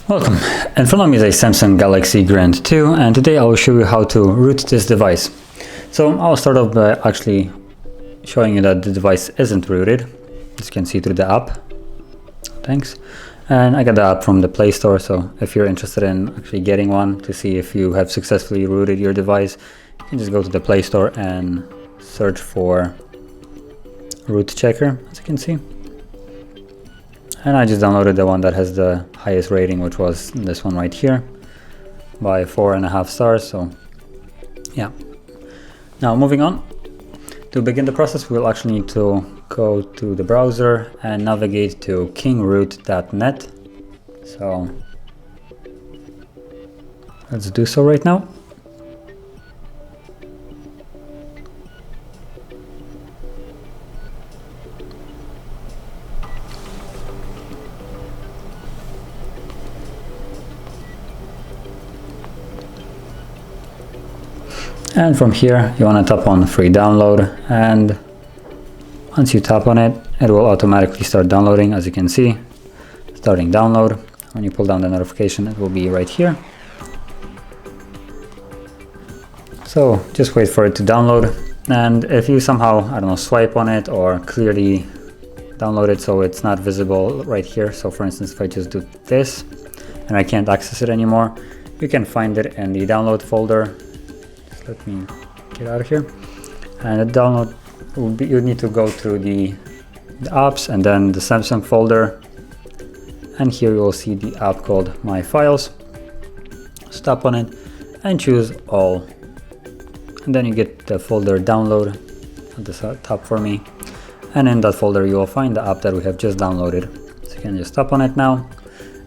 Welcome. In front of me is a Samsung Galaxy Grand 2, and today I will show you how to root this device. So I'll start off by actually showing you that the device isn't rooted, as you can see through the app. Thanks. And I got the app from the Play Store, so if you're interested in actually getting one to see if you have successfully rooted your device, you can just go to the Play Store and search for Root Checker, as you can see. And I just downloaded the one that has the highest rating, which was this one right here, by 4.5 stars. So yeah. Now moving on. To begin the process, we'll actually need to go to the browser and navigate to KingRoot.net. So let's do so right now. And from here, you want to tap on free download, and once you tap on it, it will automatically start downloading. As you can see, starting download. When you pull down the notification, it will be right here. So just wait for it to download, and if you somehow, I don't know, swipe on it or clearly download it so it's not visible right here. So for instance, if I just do this and I can't access it anymore, you can find it in the download folder. Let me get out of here. And the download will be, you need to go through the apps and then the Samsung folder. And here you will see the app called My Files. So tap on it and choose all. And then you get the folder download at the top for me. And in that folder you will find the app that we have just downloaded. So you can just tap on it now.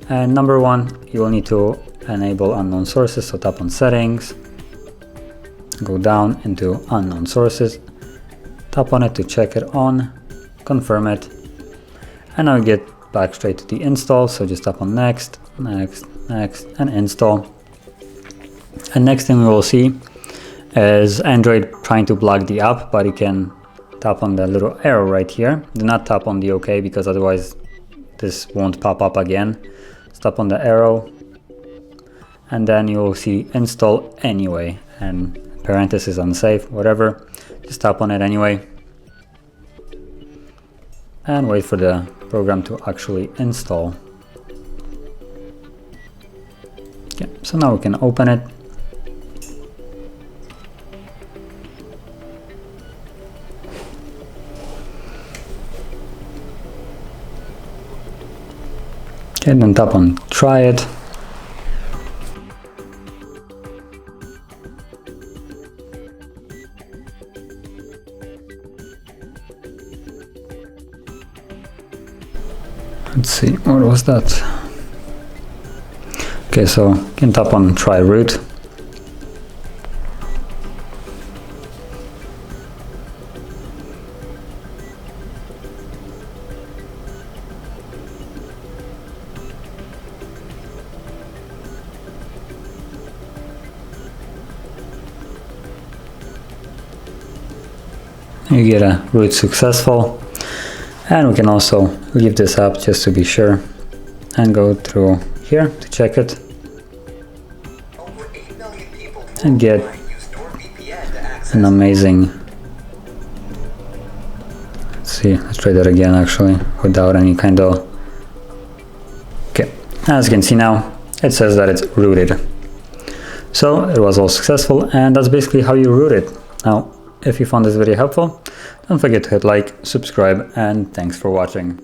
And number one, you will need to enable unknown sources. So tap on settings. Go down into unknown sources, tap on it to check it on, confirm it, and now we get back straight to the install. So just tap on next, next, next, and install. And next thing we will see is Android trying to block the app, but you can tap on the little arrow right here. Do not tap on the OK, because otherwise this won't pop up again. Just tap on the arrow, and then you will see install anyway, and parenthesis unsafe, whatever, just tap on it anyway and wait for the program to actually install. Okay, so now we can open it. Okay, then tap on try it. Let's see, what was that? Okay, so you can tap on try root. You get a root successful. And we can also leave this app just to be sure and go through here to check it and get an amazing, let's see, let's try that again actually without any kind of, okay, as you can see now it says that it's rooted. So it was all successful, and that's basically how you root it. Now if you found this video helpful, don't forget to hit like, subscribe, and thanks for watching.